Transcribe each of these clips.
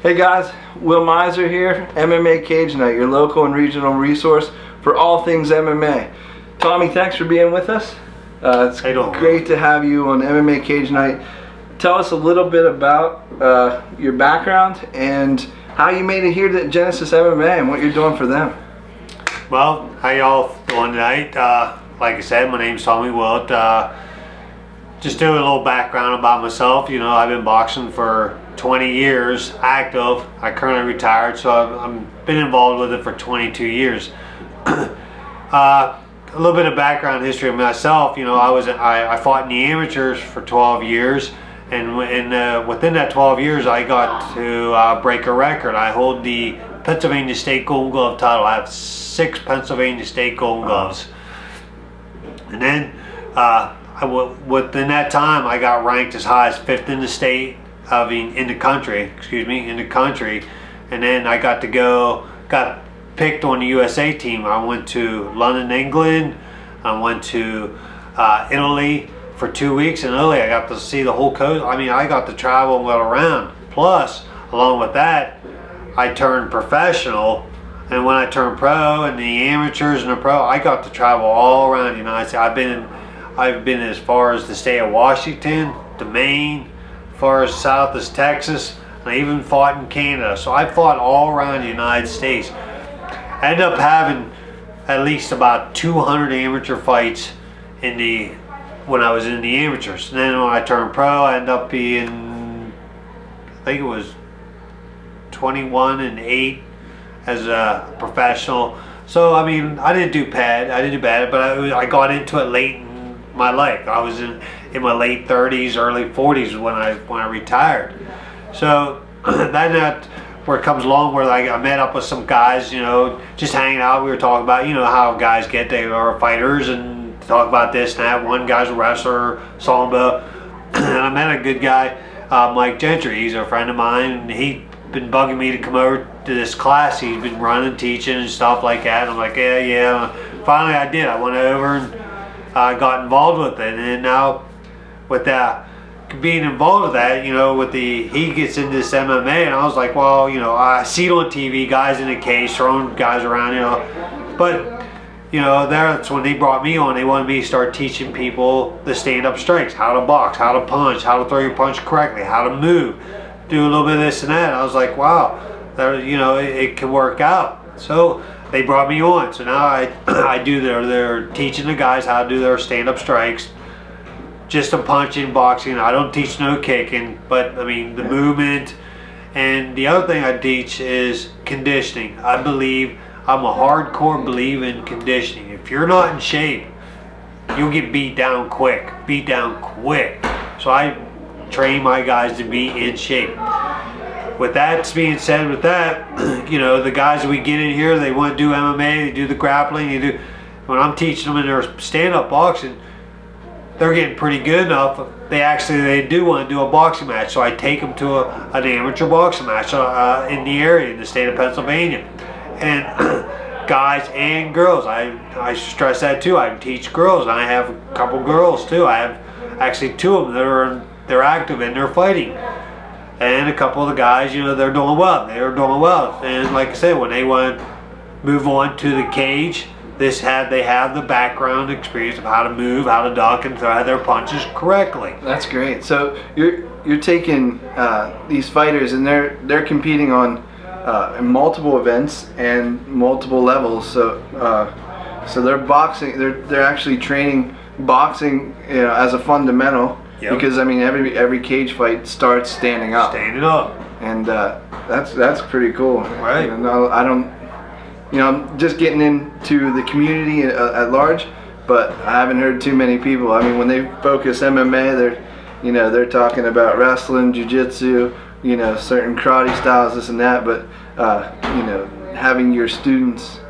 Hey guys, Will Meiser here, MMA Cage Night, your local and regional resource for all things MMA. Tommy, thanks for being with us. It's great to have you on MMA Cage Night. Tell us a little bit about your background and how you made it here to Genesis MMA and what you're doing for them. Well, how y'all doing tonight? Like I said, my name's Tommy Wilt. Just do a little background about myself. You know, I've been boxing for 20 years, active. I currently retired, so I've been involved with it for 22 years. A little bit of background history of myself. You know, I fought in the amateurs for 12 years, and within that 12 years, I got to break a record. I hold the Pennsylvania State Golden Glove title. I have 6 Pennsylvania State Golden Gloves, and then within that time, I got ranked as high as 5th in the state. In the country, and then I got picked on the USA team. I went to London, England. I went to Italy for 2 weeks. In Italy, I got to see the whole coast. I mean, I got to travel well around. Plus, along with that, I turned professional, and when I turned pro and the amateurs and the pro, I got to travel all around the United States. I've been as far as the state of Washington, to Maine, far as south as Texas, and I even fought in Canada. So I fought all around the United States. I ended up having at least about 200 amateur fights when I was in the amateurs. And then when I turned pro, I ended up being, I think it was 21-8 as a professional. So I mean, I didn't do bad, but I got into it late in my life. I was in my late 30s, early 40s when I retired. So that's where it comes along, where I met up with some guys, you know, just hanging out. We were talking about, you know, how guys get, they are fighters, and talk about this and that. One guy's a wrestler, Samba, and I met a good guy, Mike Gentry. He's a friend of mine, and he'd been bugging me to come over to this class he's been running, teaching and stuff like that. And I'm like, yeah. Finally I did. I went over and got involved with it, and now with that, being involved with that, you know, he gets into this MMA, and I was like, well, you know, I see it on TV, guys in a cage throwing guys around, you know, but you know, that's when they brought me on. They wanted me to start teaching people the stand-up strikes, how to box, how to punch, how to throw your punch correctly, how to move, do a little bit of this and that. And I was like, wow, you know, it can work out. So they brought me on. So now I do they're teaching the guys how to do their stand-up strikes. Just a punching, boxing. I don't teach no kicking, but I mean the movement. And the other thing I teach is conditioning. I'm a hardcore believer in conditioning. If you're not in shape, you'll get beat down quick. So I train my guys to be in shape. With that being said, you know, the guys that we get in here, they want to do MMA, they do the grappling, when I'm teaching them in their stand-up boxing, they're getting pretty good enough. They do want to do a boxing match, so I take them to an amateur boxing match in the area, in the state of Pennsylvania. And guys and girls, I stress that too. I teach girls, and I have a couple girls too. I have actually 2 of them they're active and they're fighting. And a couple of the guys, you know, they're doing well. And like I said, when they want to move on to the cage, they have the background experience of how to move, how to duck, and throw their punches correctly. That's great. So you're taking these fighters, and they're competing on in multiple events and multiple levels. So they're boxing. They're actually training boxing, you know, as a fundamental. Yep. Because I mean every cage fight starts standing up. And that's pretty cool. Right. You know, I'm just getting into the community at large, but I haven't heard too many people. I mean, when they focus MMA, they're talking about wrestling, jiu-jitsu, you know, certain karate styles, this and that. But you know, having your students,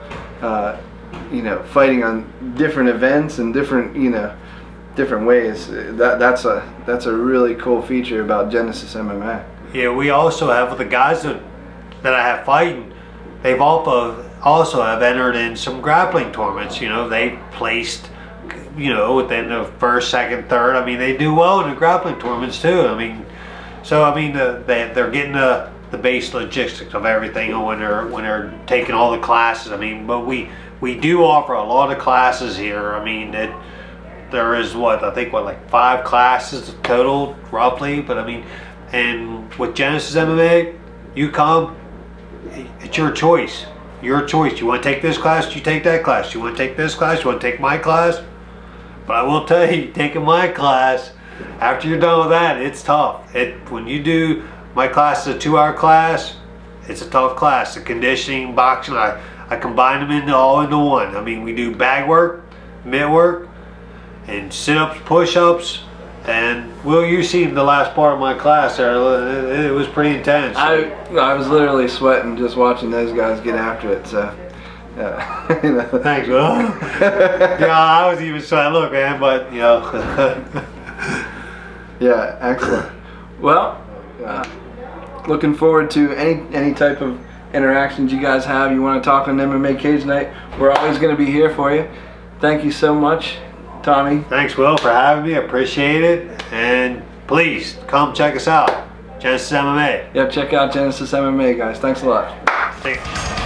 you know, fighting on different events and different ways, that's a really cool feature about Genesis MMA. Yeah, we also have the guys that I have fighting. They've also have entered in some grappling tournaments. You know, they placed, you know, within the first, second, third. I mean, they do well in the grappling tournaments too. I mean, so I mean, they're getting the the base logistics of everything when they're taking all the classes. I mean, but we do offer a lot of classes here. I mean, there is like 5 classes total roughly, but I mean, and with Genesis MMA, you come, it's your choice. Your choice. You want to take this class, you take that class. You want to take this class, you want to take my class. But I will tell you, taking my class, after you're done with that, it's tough. When you do, my class is a 2-hour class, it's a tough class. The conditioning, boxing, I combine them all into one. I mean, we do bag work, mitt work, and sit-ups, push-ups. And Will, you seen the last part of my class there. It was pretty intense. I was literally sweating just watching those guys get after it. So, you know. Thanks, Will. Yeah, I was even sweating. Look, man, but you know. Yeah, excellent. Well, looking forward to any type of interactions you guys have. You want to talk on MMA Cage Night? We're always going to be here for you. Thank you so much, Tommy. Thanks, Will, for having me. I appreciate it. And please come check us out. Genesis MMA. Yep, check out Genesis MMA, guys. Thanks a lot. Thanks.